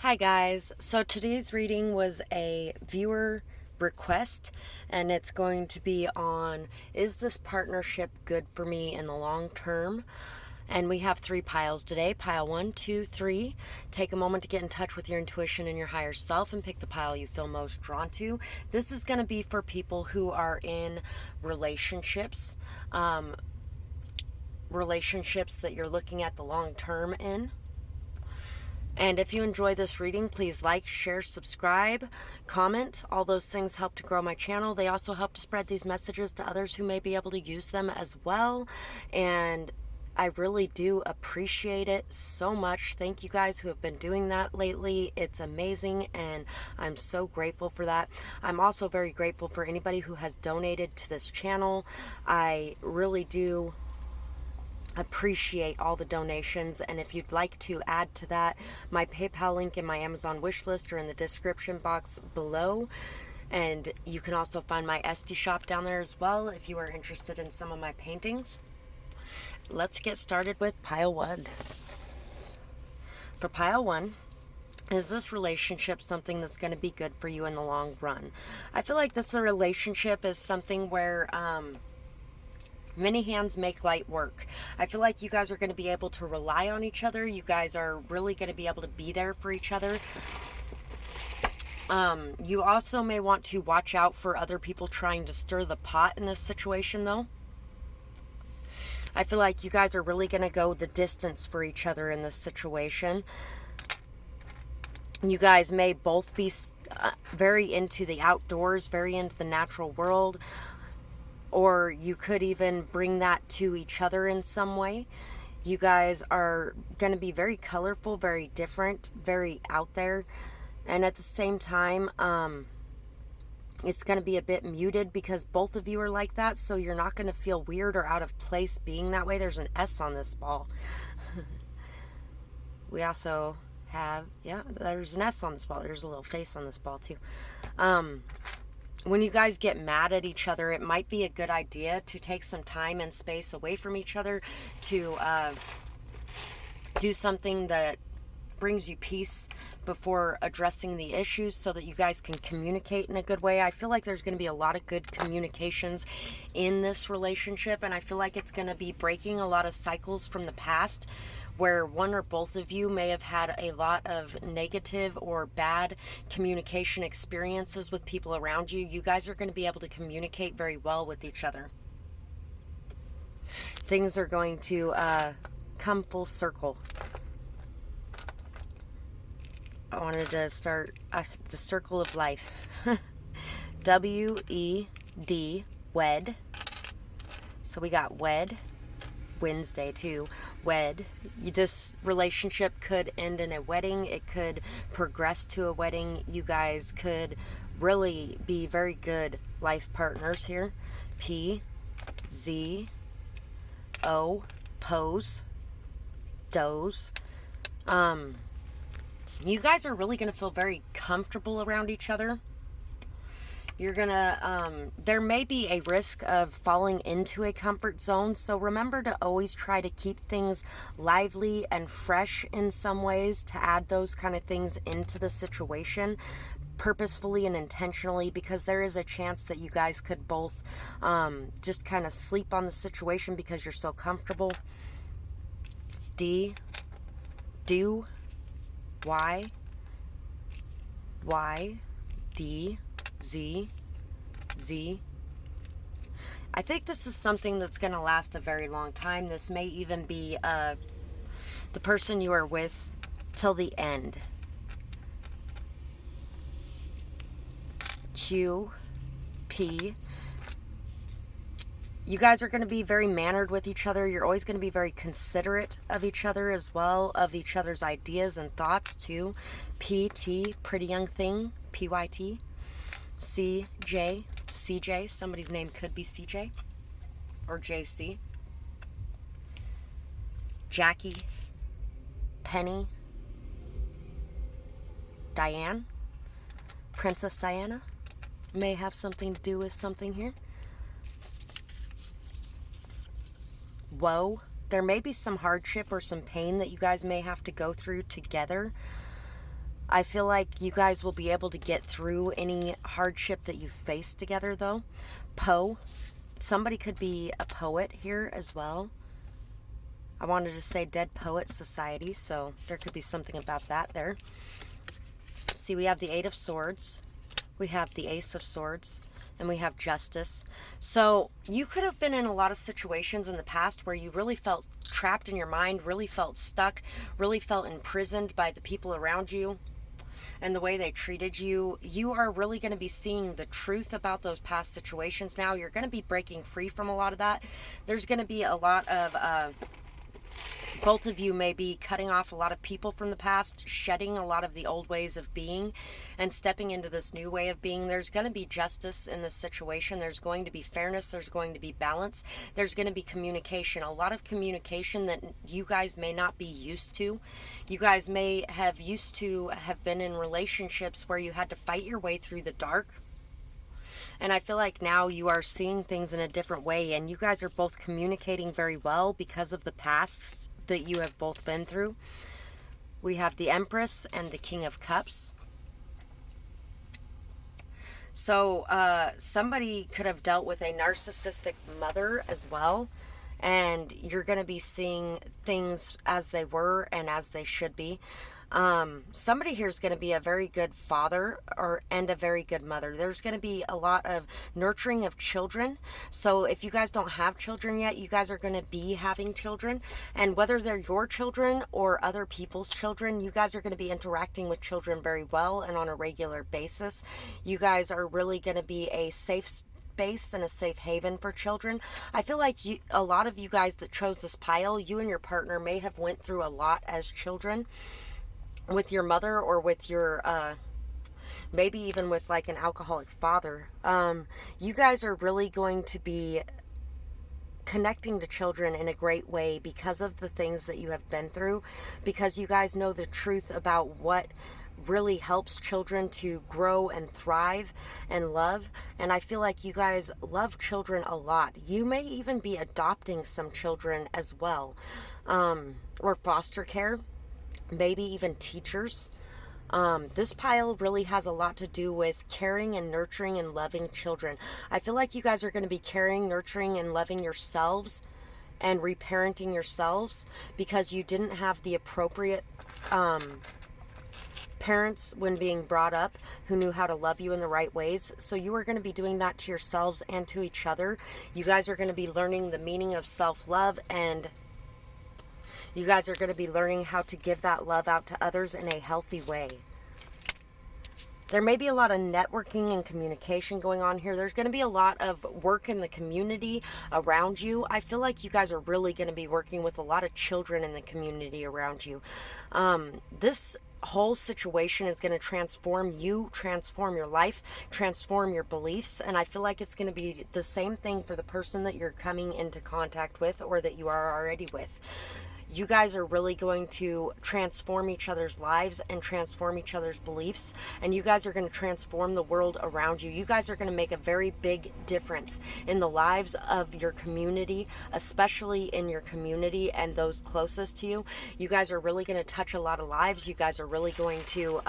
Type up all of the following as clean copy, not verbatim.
Hi guys, so today's reading was a viewer request and it's going to be on, is this partnership good for me in the long term? And we have 3 piles today. Pile 1, 2, 3. Take a moment to get in touch with your intuition and your higher self and pick the pile you feel most drawn to. This is going to be for people who are in relationships, relationships that you're looking at the long term in. And if you enjoy this reading, please like, share, subscribe, comment. All those things help to grow my channel. They also help to spread these messages to others who may be able to use them as well. And I really do appreciate it so much. Thank you guys who have been doing that lately. It's amazing and I'm so grateful for that. I'm also very grateful for anybody who has donated to this channel. I really do appreciate all the donations, and if you'd like to add to that, my PayPal link and my Amazon wish list are in the description box below, and you can also find my Etsy shop down there as well if you are interested in some of my paintings. Let's get started with pile 1. For pile 1, is this relationship something that's going to be good for you in the long run? I feel like this relationship is something where many hands make light work. I feel like you guys are going to be able to rely on each other. You guys are really going to be able to be there for each other. You also may want to watch out for other people trying to stir the pot in this situation, though. I feel like you guys are really going to go the distance for each other in this situation. You guys may both be very into the outdoors, very into the natural world. Or you could even bring that to each other in some way. You guys are going to be very colorful, very different, very out there. And at the same time, it's going to be a bit muted because both of you are like that. So you're not going to feel weird or out of place being that way. There's an S on this ball. We also have, yeah, there's an S on this ball. There's a little face on this ball too. When you guys get mad at each other, it might be a good idea to take some time and space away from each other to do something that brings you peace before addressing the issues so that you guys can communicate in a good way. I feel like there's going to be a lot of good communications in this relationship, and I feel like it's going to be breaking a lot of cycles from the past where one or both of you may have had a lot of negative or bad communication experiences with people around you. You guys are going to be able to communicate very well with each other. Things are going to come full circle. I wanted to start the circle of life. W-E-D, wed. So we got wed. Wednesday too. Wed. This relationship could end in a wedding. It could progress to a wedding. You guys could really be very good life partners here. P, Z, O, pose, doze. You guys are really going to feel very comfortable around each other. You're gonna, there may be a risk of falling into a comfort zone. So remember to always try to keep things lively and fresh in some ways, to add those kind of things into the situation purposefully and intentionally, because there is a chance that you guys could both just kind of sleep on the situation because you're so comfortable. D, do, Y, D, Z, Z. I think this is something that's going to last a very long time. This may even be the person you are with till the end. Q, P. You guys are going to be very mannered with each other. You're always going to be very considerate of each other as well, of each other's ideas and thoughts too. P, T, pretty young thing, P-Y-T. C-J, CJ, somebody's name could be CJ or JC. Jackie, Penny, Diane, Princess Diana may have something to do with something here. Woe, there may be some hardship or some pain that you guys may have to go through together. I feel like you guys will be able to get through any hardship that you face together, though. Somebody could be a poet here as well. I wanted to say Dead Poet Society, so there could be something about that there. See, we have the Eight of Swords, we have the Ace of Swords, and we have Justice. So you could have been in a lot of situations in the past where you really felt trapped in your mind, really felt stuck, really felt imprisoned by the people around you and the way they treated you. You are really going to be seeing the truth about those past situations now. You're going to be breaking free from a lot of that. There's going to be a lot of both of you may be cutting off a lot of people from the past, shedding a lot of the old ways of being, and stepping into this new way of being. There's going to be justice in this situation. There's going to be fairness. There's going to be balance. There's going to be communication. A lot of communication that you guys may not be used to. You guys may have used to have been in relationships where you had to fight your way through the dark. And I feel like now you are seeing things in a different way, and you guys are both communicating very well because of the past that you have both been through. We have the Empress and the King of Cups. So somebody could have dealt with a narcissistic mother as well, and you're going to be seeing things as they were and as they should be. Somebody here is going to be a very good father and a very good mother. There's going to be a lot of nurturing of children. So if you guys don't have children yet, you guys are going to be having children. And whether they're your children or other people's children, you guys are going to be interacting with children very well and on a regular basis. You guys are really going to be a safe space and a safe haven for children. I feel like a lot of you guys that chose this pile, you and your partner may have went through a lot as children with your mother, or with your maybe even with like an alcoholic father. You guys are really going to be connecting to children in a great way because of the things that you have been through, because you guys know the truth about what really helps children to grow and thrive and love. And I feel like you guys love children a lot. You may even be adopting some children as well, or foster care, maybe even teachers. This pile really has a lot to do with caring and nurturing and loving children. I feel like you guys are going to be caring, nurturing, and loving yourselves and reparenting yourselves because you didn't have the appropriate parents when being brought up who knew how to love you in the right ways. So you are going to be doing that to yourselves and to each other. You guys are going to be learning the meaning of self-love, and you guys are going to be learning how to give that love out to others in a healthy way. There may be a lot of networking and communication going on here. There's going to be a lot of work in the community around you. I feel like you guys are really going to be working with a lot of children in the community around you. This whole situation is going to transform you, transform your life, transform your beliefs, and I feel like it's going to be the same thing for the person that you're coming into contact with or that you are already with. You guys are really going to transform each other's lives and transform each other's beliefs, and you guys are going to transform the world around you. You guys are going to make a very big difference in the lives of your community, especially in your community and those closest to you. You guys are really going to touch a lot of lives. You guys are really going to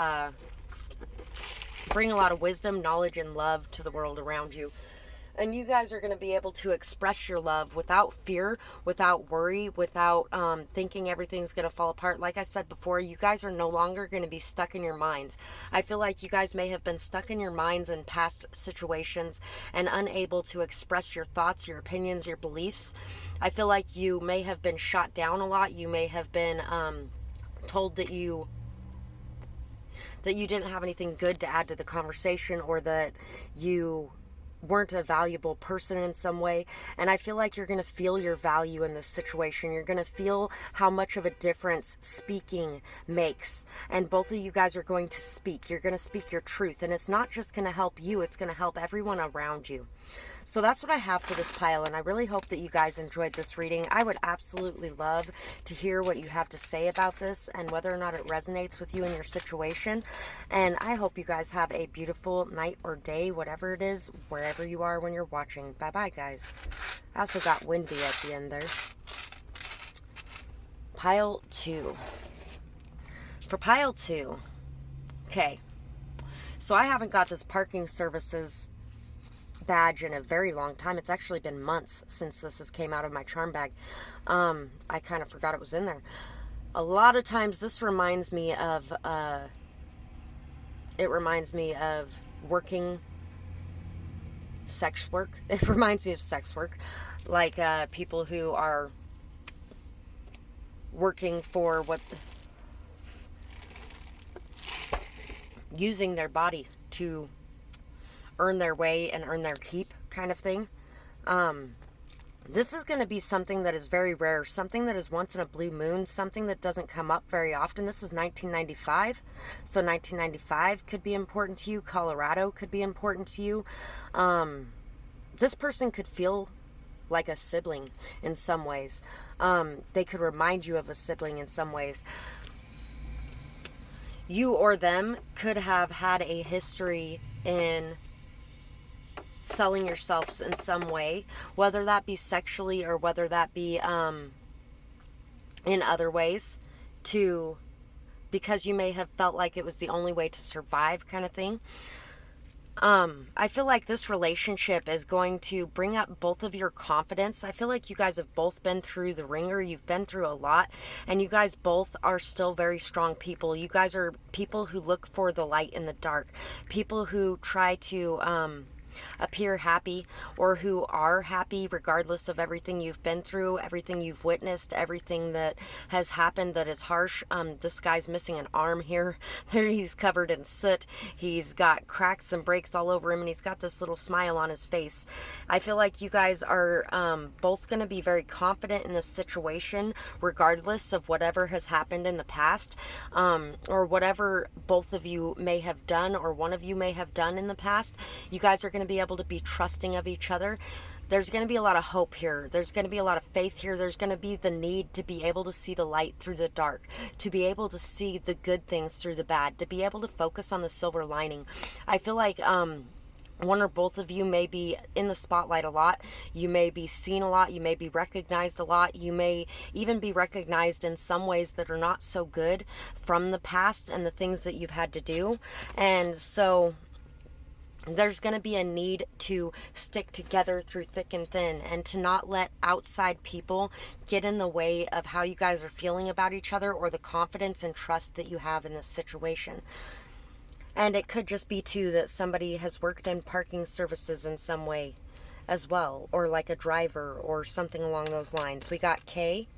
bring a lot of wisdom, knowledge, and love to the world around you. And you guys are going to be able to express your love without fear, without worry, without thinking everything's going to fall apart. Like I said before, you guys are no longer going to be stuck in your minds. I feel like you guys may have been stuck in your minds in past situations and unable to express your thoughts, your opinions, your beliefs. I feel like you may have been shot down a lot. You may have been told that you didn't have anything good to add to the conversation, or that you weren't a valuable person in some way. And I feel like you're going to feel your value in this situation. You're going to feel how much of a difference speaking makes. And both of you guys are going to speak. You're going to speak your truth. And it's not just going to help you, it's going to help everyone around you. So that's what I have for this pile, and I really hope that you guys enjoyed this reading. I would absolutely love to hear what you have to say about this and whether or not it resonates with you in your situation. And I hope you guys have a beautiful night or day, whatever it is, wherever you are when you're watching. Bye-bye, guys. I also got windy at the end there. Pile 2. For pile 2, Okay. So I haven't got this parking services badge in a very long time. It's actually been months since this came out of my charm bag. I kind of forgot it was in there. A lot of times this reminds me of, working sex work. It reminds me of sex work. Like people who are working for using their body to earn their way and earn their keep kind of thing. This is going to be something that is very rare, something that is once in a blue moon, something that doesn't come up very often. This is 1995, so 1995 could be important to you. Colorado could be important to you. This person could feel like a sibling in some ways. They could remind you of a sibling in some ways. You or them could have had a history in selling yourselves in some way, whether that be sexually or whether that be in other ways, because you may have felt like it was the only way to survive kind of thing. I feel like this relationship is going to bring up both of your confidence. I feel like you guys have both been through the ringer. You've been through a lot, and you guys both are still very strong people. You guys are people who look for the light in the dark, people who try to appear happy, or who are happy regardless of everything you've been through, everything you've witnessed, everything that has happened that is harsh. This guy's missing an arm here. He's covered in soot. He's got cracks and breaks all over him, and he's got this little smile on his face. I feel like you guys are both going to be very confident in this situation regardless of whatever has happened in the past, or whatever both of you may have done or one of you may have done in the past. You guys are going to be able to be trusting of each other. There's going to be a lot of hope here. There's going to be a lot of faith here. There's going to be the need to be able to see the light through the dark, to be able to see the good things through the bad, to be able to focus on the silver lining. I feel like one or both of you may be in the spotlight a lot. You may be seen a lot. You may be recognized a lot. You may even be recognized in some ways that are not so good from the past and the things that you've had to do. And so there's going to be a need to stick together through thick and thin, and to not let outside people get in the way of how you guys are feeling about each other, or the confidence and trust that you have in this situation. And it could just be too that somebody has worked in parking services in some way as well, or like a driver or something along those lines. We got K,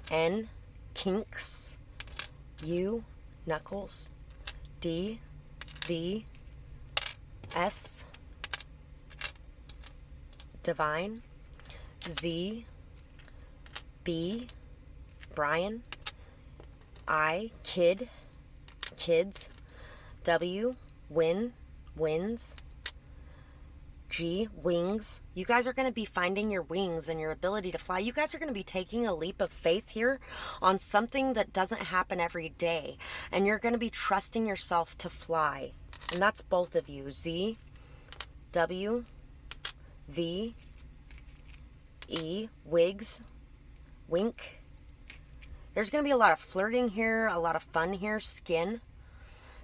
N, kinks, U, knuckles, D, V, S, divine, Z, B, Brian, I, kid, kids, W, win, wins, G, wings. You guys are going to be finding your wings and your ability to fly. You guys are going to be taking a leap of faith here on something that doesn't happen every day. And you're going to be trusting yourself to fly. And that's both of you. Z, W, V, E, wigs, wink. There's going to be a lot of flirting here, a lot of fun here. Skin.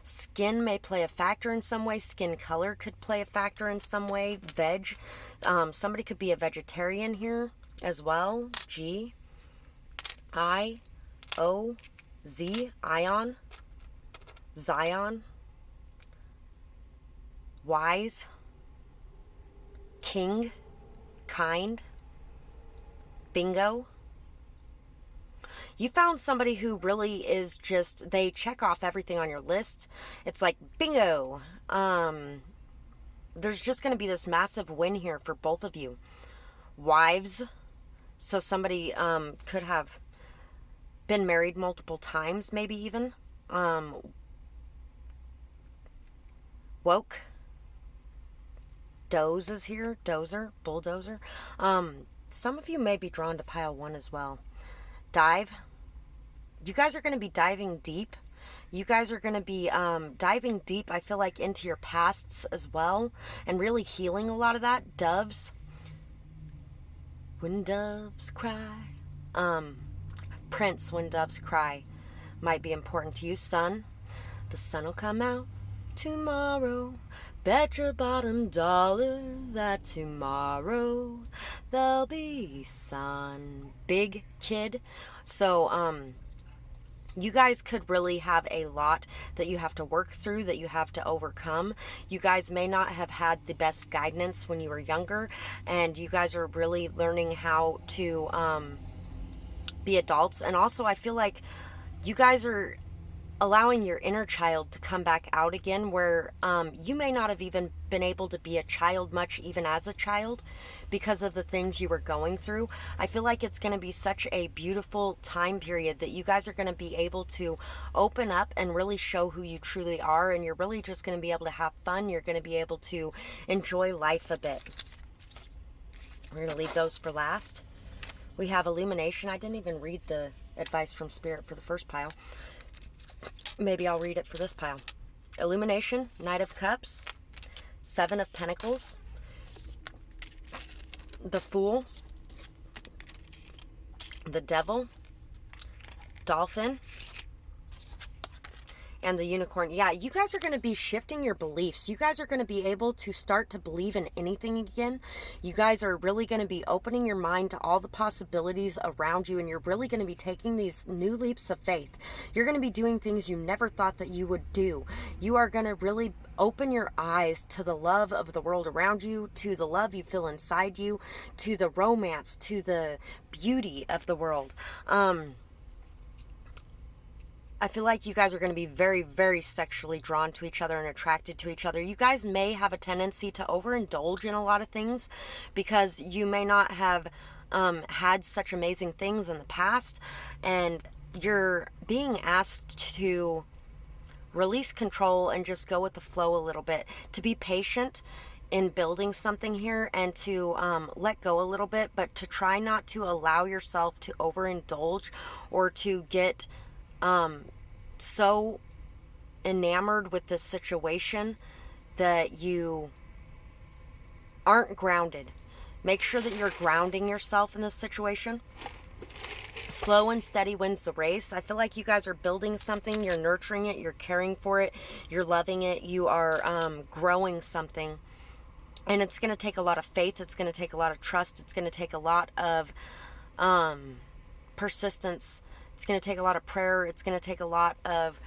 Skin may play a factor in some way. Skin color could play a factor in some way. Veg. Somebody could be a vegetarian here as well. G, I, O, Z, ion, Zion, wise, king, kind, bingo. You found somebody who really is just, they check off everything on your list. It's like bingo. There's just going to be this massive win here for both of you. Wives. So somebody could have been married multiple times, maybe even. Woke. Doze is here. Dozer. Bulldozer. Some of you may be drawn to pile 1 as well. Dive. You guys are going to be diving deep. You guys are going to be diving deep, I feel like, into your pasts as well, and really healing a lot of that. Doves. When doves cry. Prince, When Doves Cry might be important to you. Sun. The sun will come out tomorrow. Bet your bottom dollar that tomorrow there'll be sun. Big kid. So, you guys could really have a lot that you have to work through, that you have to overcome. You guys may not have had the best guidance when you were younger, and you guys are really learning how to be adults. And also, I feel like you guys are allowing your inner child to come back out again, where you may not have even been able to be a child much even as a child because of the things you were going through. I feel like it's going to be such a beautiful time period that you guys are going to be able to open up and really show who you truly are, and you're really just going to be able to have fun. You're going to be able to enjoy life a bit. We're going to leave those for last. We have Illumination. I didn't even read the advice from Spirit for the first pile. Maybe I'll read it for this pile. Illumination, Knight of Cups, Seven of Pentacles, the Fool, the Devil, Dolphin, and the Unicorn. Yeah, you guys are going to be shifting your beliefs. You guys are going to be able to start to believe in anything again. You guys are really going to be opening your mind to all the possibilities around you, and you're really going to be taking these new leaps of faith. You're going to be doing things you never thought that you would do. You are going to really open your eyes to the love of the world around you, to the love you feel inside you, to the romance, to the beauty of the world. I feel like you guys are going to be very, very sexually drawn to each other and attracted to each other. You guys may have a tendency to overindulge in a lot of things because you may not have had such amazing things in the past, and you're being asked to release control and just go with the flow a little bit, to be patient in building something here, and to let go a little bit, but to try not to allow yourself to overindulge or to get so enamored with this situation that you aren't grounded. Make sure that you're grounding yourself in this situation. Slow and steady wins the race. I feel like you guys are building something, you're nurturing it, you're caring for it, you're loving it, you are growing something. And it's going to take a lot of faith, it's going to take a lot of trust, it's going to take a lot of persistence. It's going to take a lot of prayer. It's going to take a lot of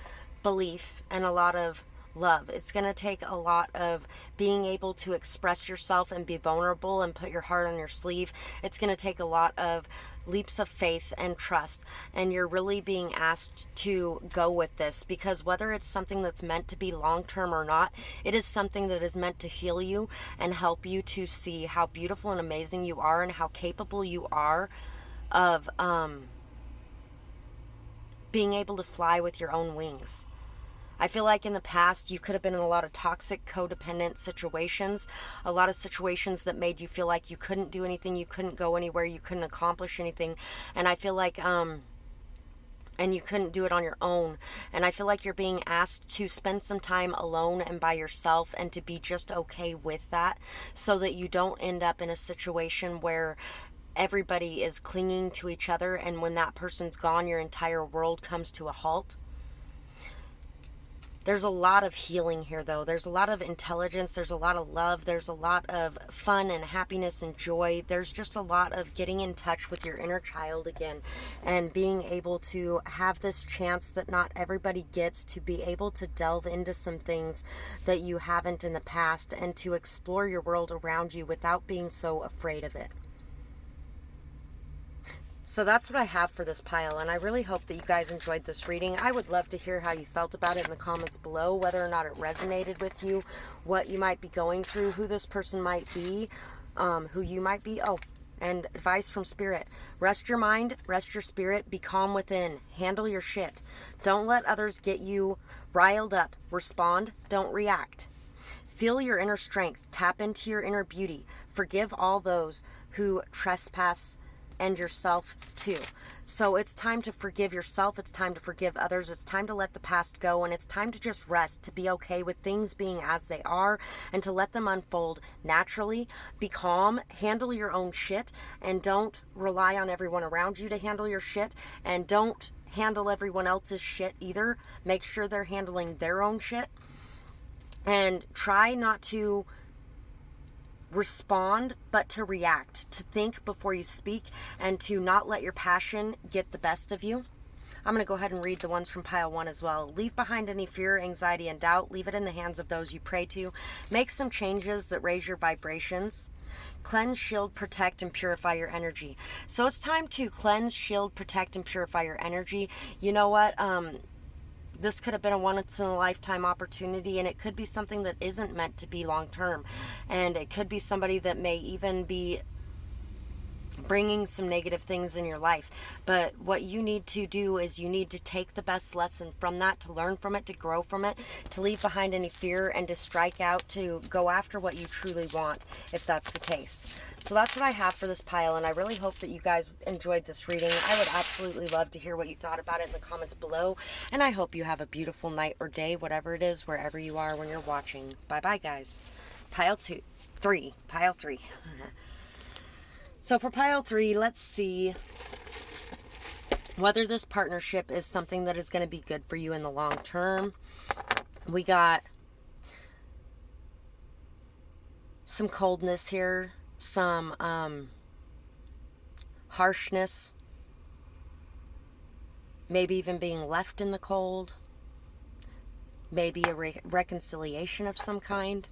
belief and a lot of love. It's going to take a lot of being able to express yourself and be vulnerable and put your heart on your sleeve. It's going to take a lot of leaps of faith and trust. And you're really being asked to go with this, because whether it's something that's meant to be long-term or not, it is something that is meant to heal you and help you to see how beautiful and amazing you are and how capable you are of being able to fly with your own wings. I feel like in the past you could have been in a lot of toxic codependent situations, a lot of situations that made you feel like you couldn't do anything, you couldn't go anywhere, you couldn't accomplish anything, and I feel like and you couldn't do it on your own. And I feel like you're being asked to spend some time alone and by yourself, and to be just okay with that, so that you don't end up in a situation where everybody is clinging to each other, and when that person's gone, your entire world comes to a halt. There's a lot of healing here, though. There's a lot of intelligence, there's a lot of love, there's a lot of fun and happiness and joy. There's just a lot of getting in touch with your inner child again, and being able to have this chance that not everybody gets, to be able to delve into some things that you haven't in the past, and to explore your world around you without being so afraid of it. So that's what I have for this pile, and I really hope that you guys enjoyed this reading. I would love to hear how you felt about it in the comments below, whether or not it resonated with you, what you might be going through, who this person might be, who you might be. Oh, and advice from Spirit. Rest your mind, rest your spirit, be calm within, handle your shit. Don't let others get you riled up. Respond, don't react. Feel your inner strength, tap into your inner beauty. Forgive all those who trespass, and yourself too. So it's time to forgive yourself, it's time to forgive others, it's time to let the past go, and it's time to just rest, to be okay with things being as they are, and to let them unfold naturally. Be calm, handle your own shit, and don't rely on everyone around you to handle your shit, and don't handle everyone else's shit either. Make sure they're handling their own shit. And try not to respond, but to react, to think before you speak, and to not let your passion get the best of you. I'm going to go ahead and read the ones from pile 1 as well. Leave behind any fear, anxiety, and doubt. Leave it in the hands of those you pray to. Make some changes that raise your vibrations. Cleanse, shield, protect, and purify your energy. So it's time to cleanse, shield, protect, and purify your energy. You know what? This could have been a once-in-a-lifetime opportunity, and it could be something that isn't meant to be long-term. And it could be somebody that may even be bringing some negative things in your life. But what you need to do is you need to take the best lesson from that, to learn from it, to grow from it, to leave behind any fear, and to strike out, to go after what you truly want, if that's the case. So that's what I have for this pile, and I really hope that you guys enjoyed this reading. I would absolutely love to hear what you thought about it in the comments below, and I hope you have a beautiful night or day, whatever it is, wherever you are when you're watching. Bye-bye, guys. Pile 3. So for pile 3, let's see whether this partnership is something that is going to be good for you in the long term. We got some coldness here, some harshness, maybe even being left in the cold, maybe a reconciliation of some kind.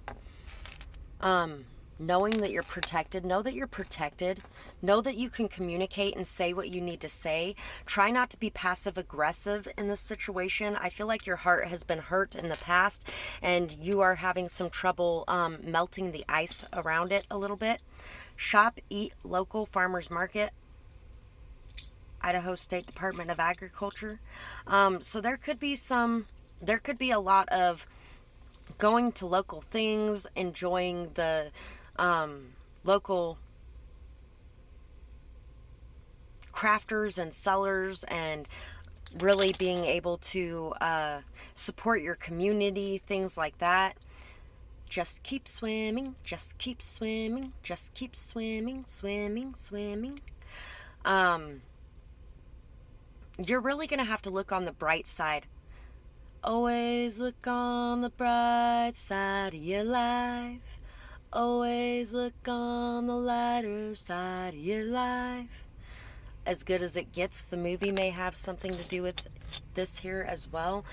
Knowing that you're protected. Know that you're protected. Know that you can communicate and say what you need to say. Try not to be passive aggressive in this situation. I feel like your heart has been hurt in the past, and you are having some trouble melting the ice around it a little bit. Shop, eat local, farmers market, Idaho State Department of Agriculture. So there could be a lot of going to local things, enjoying the local crafters and sellers, and really being able to support your community, things like that. Just keep swimming, just keep swimming, just keep swimming, swimming, swimming. You're really going to have to look on the bright side. Always look on the bright side of your life. Always look on the lighter side of your life. As good as it gets, the movie may have something to do with this here as well.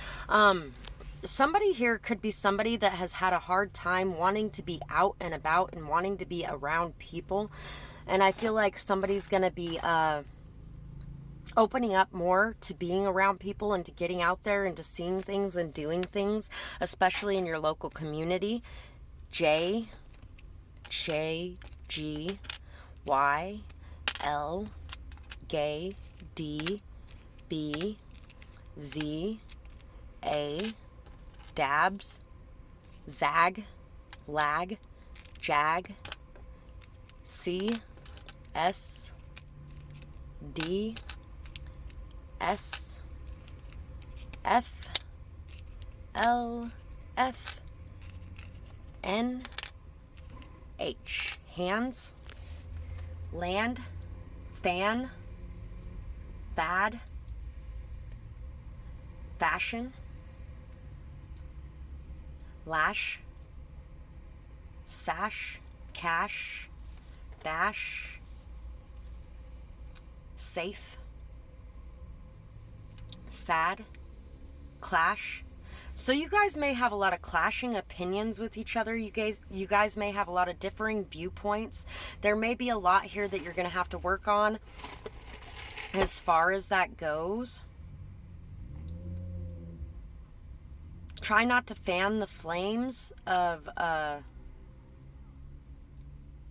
Somebody here could be somebody that has had a hard time wanting to be out and about and wanting to be around people. And I feel like somebody's going to be opening up more to being around people and to getting out there and to seeing things and doing things, especially in your local community. J, G, Y, L, Gay, D, B, Z, A, Dabs, Zag, Lag, Jag, C, S, D, S, F, L, F, N, H. Hands, land, fan, bad, fashion, lash, sash, cash, bash, safe, sad, clash. So you guys may have a lot of clashing opinions with each other. You guys may have a lot of differing viewpoints. There may be a lot here that you're going to have to work on as far as that goes. Try not to fan the flames of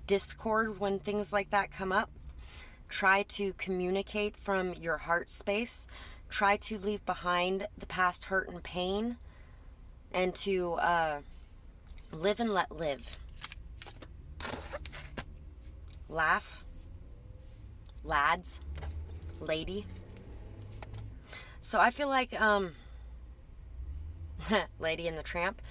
discord when things like that come up. Try to communicate from your heart space. Try to leave behind the past hurt and pain, and to live and let live. Laugh, lads, lady. So I feel like Lady and the Tramp.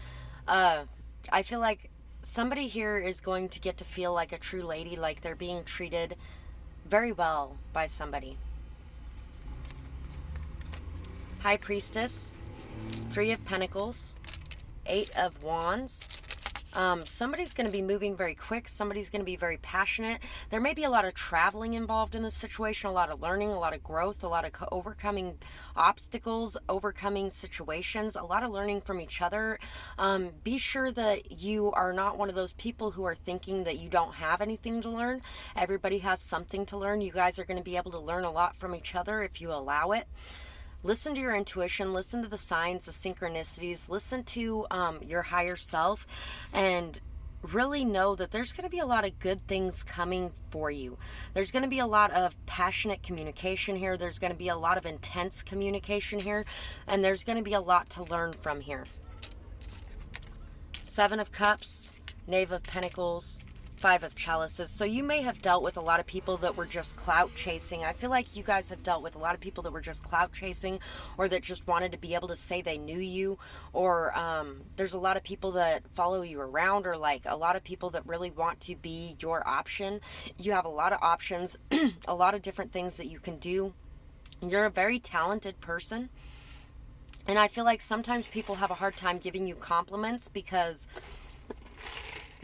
I feel like somebody here is going to get to feel like a true lady, like they're being treated very well by somebody. High Priestess, Three of Pentacles, Eight of Wands. Somebody's going to be moving very quick. Somebody's going to be very passionate. There may be a lot of traveling involved in this situation, a lot of learning, a lot of growth, a lot of overcoming obstacles, overcoming situations, a lot of learning from each other. Be sure that you are not one of those people who are thinking that you don't have anything to learn. Everybody has something to learn. You guys are going to be able to learn a lot from each other if you allow it. Listen to your intuition, listen to the signs, the synchronicities, listen to your higher self, and really know that there's going to be a lot of good things coming for you. There's going to be a lot of passionate communication here. There's going to be a lot of intense communication here, and there's going to be a lot to learn from here. Seven of Cups, Knave of Pentacles, Five of Chalices. So you may have dealt with a lot of people that were just clout chasing. I feel like you guys have dealt with a lot of people that were just clout chasing, or that just wanted to be able to say they knew you, or there's a lot of people that follow you around, or like a lot of people that really want to be your option. You have a lot of options, a lot of different things that you can do. You're a very talented person. And I feel like sometimes people have a hard time giving you compliments because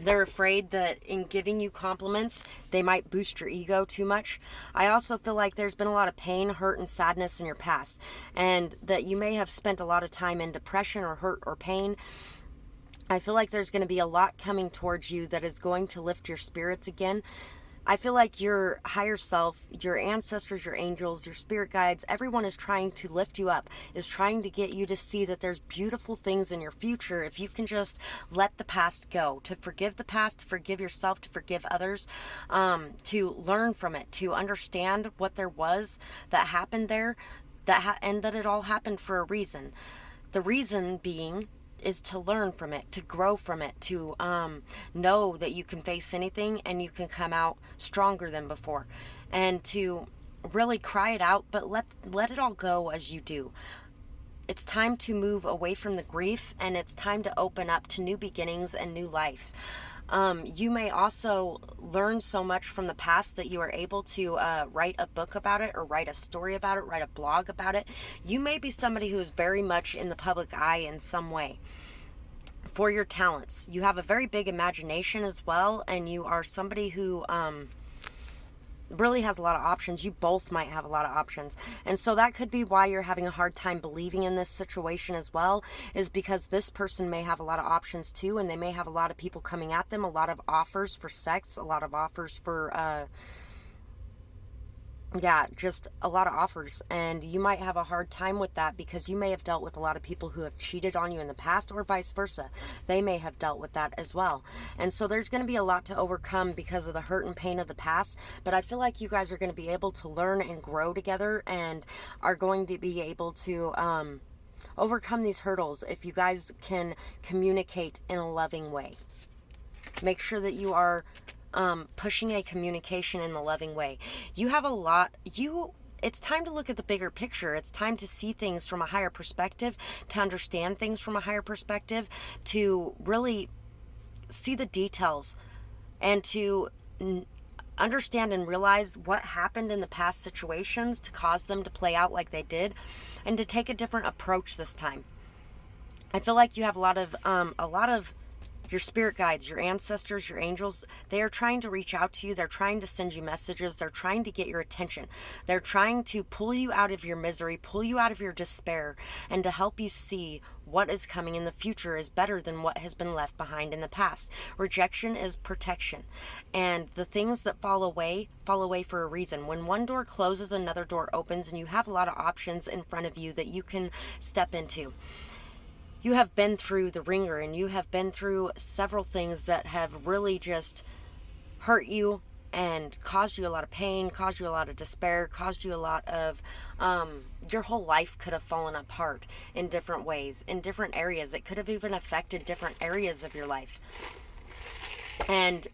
they're afraid that in giving you compliments, they might boost your ego too much. I also feel like there's been a lot of pain, hurt, and sadness in your past, and that you may have spent a lot of time in depression or hurt or pain. I feel like there's going to be a lot coming towards you that is going to lift your spirits again. I feel like your higher self, your ancestors, your angels, your spirit guides, everyone is trying to lift you up, is trying to get you to see that there's beautiful things in your future if you can just let the past go, to forgive the past, to forgive yourself, to forgive others, to learn from it, to understand what there was that happened there, and that it all happened for a reason. The reason being is to learn from it, to grow from it, to know that you can face anything and you can come out stronger than before, and to really cry it out, but let it all go as you do. It's time to move away from the grief, and it's time to open up to new beginnings and new life. You may also learn so much from the past that you are able to write a book about it, or write a story about it, write a blog about it. You may be somebody who is very much in the public eye in some way for your talents. You have a very big imagination as well, and you are somebody who really has a lot of options. You both might have a lot of options, and so that could be why you're having a hard time believing in this situation as well, is because this person may have a lot of options too, and they may have a lot of people coming at them, a lot of offers for sex, a lot of offers for just a lot of offers, and you might have a hard time with that because you may have dealt with a lot of people who have cheated on you in the past, or vice versa. They may have dealt with that as well. And so there's going to be a lot to overcome because of the hurt and pain of the past, but I feel like you guys are going to be able to learn and grow together, and are going to be able to overcome these hurdles if you guys can communicate in a loving way. Make sure that you are pushing a communication in a loving way. You have a lot, it's time to look at the bigger picture. It's time to see things from a higher perspective, to understand things from a higher perspective, to really see the details, and to understand and realize what happened in the past situations to cause them to play out like they did, and to take a different approach this time. I feel like you have a lot of your spirit guides, your ancestors, your angels. They are trying to reach out to you. They're trying to send you messages. They're trying to get your attention. They're trying to pull you out of your misery, pull you out of your despair, and to help you see what is coming in the future is better than what has been left behind in the past. Rejection is protection, and the things that fall away for a reason. When one door closes, another door opens, and you have a lot of options in front of you that you can step into. You have been through the ringer, and you have been through several things that have really just hurt you and caused you a lot of pain, caused you a lot of despair, caused you a lot of, your whole life could have fallen apart in different ways, in different areas. It could have even affected different areas of your life. And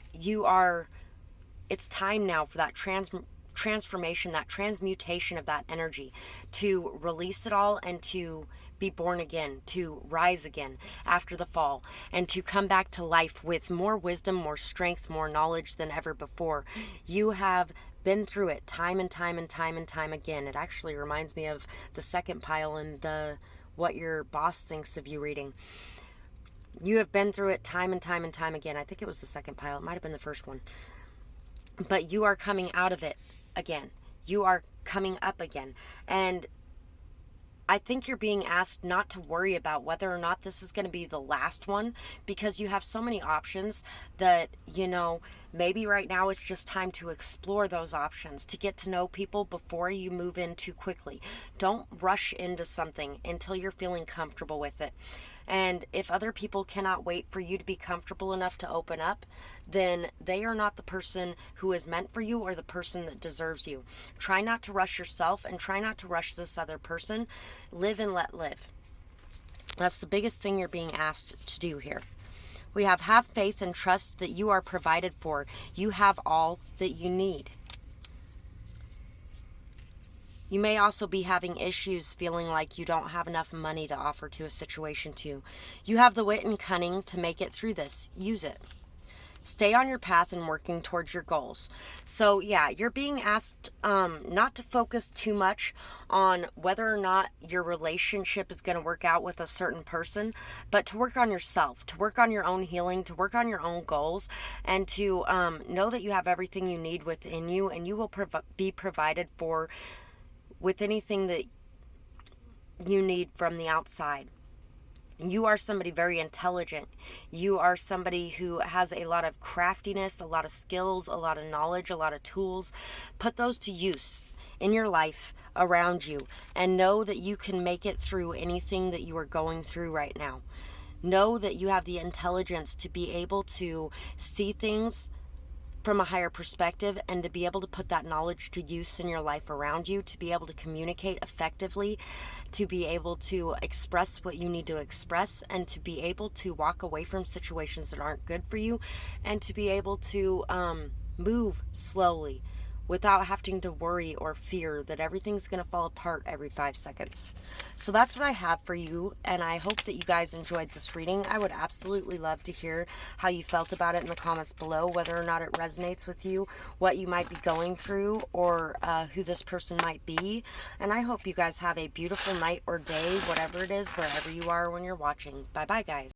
it's time now for that transformation, that transmutation of that energy, to release it all and to be born again, to rise again after the fall, and to come back to life with more wisdom, more strength, more knowledge than ever before. You have been through it time and time and time and time again. It actually reminds me of the second pile in the What Your Boss Thinks of You reading. You have been through it time and time and time again. I think it was the second pile. It might have been the first one. But you are coming out of it again. You are coming up again. And I think you're being asked not to worry about whether or not this is going to be the last one, because you have so many options that, you know, maybe right now it's just time to explore those options, to get to know people before you move in too quickly. Don't rush into something until you're feeling comfortable with it. And if other people cannot wait for you to be comfortable enough to open up, then they are not the person who is meant for you or the person that deserves you. Try not to rush yourself and try not to rush this other person. Live and let live. That's the biggest thing you're being asked to do here. We have faith and trust that you are provided for. You have all that you need. You may also be having issues feeling like you don't have enough money to offer to a situation too. You have the wit and cunning to make it through this. Use it. Stay on your path and working towards your goals. So yeah, you're being asked not to focus too much on whether or not your relationship is going to work out with a certain person, but to work on yourself, to work on your own healing, to work on your own goals, and to know that you have everything you need within you, and you will be provided for with anything that you need from the outside. You are somebody very intelligent. You are somebody who has a lot of craftiness, a lot of skills, a lot of knowledge, a lot of tools. Put those to use in your life around you, and know that you can make it through anything that you are going through right now. Know that you have the intelligence to be able to see things from a higher perspective, and to be able to put that knowledge to use in your life around you, to be able to communicate effectively, to be able to express what you need to express, and to be able to walk away from situations that aren't good for you, and to be able to move slowly without having to worry or fear that everything's going to fall apart every 5 seconds. So that's what I have for you, and I hope that you guys enjoyed this reading. I would absolutely love to hear how you felt about it in the comments below, whether or not it resonates with you, what you might be going through, or who this person might be. And I hope you guys have a beautiful night or day, whatever it is, wherever you are when you're watching. Bye-bye, guys.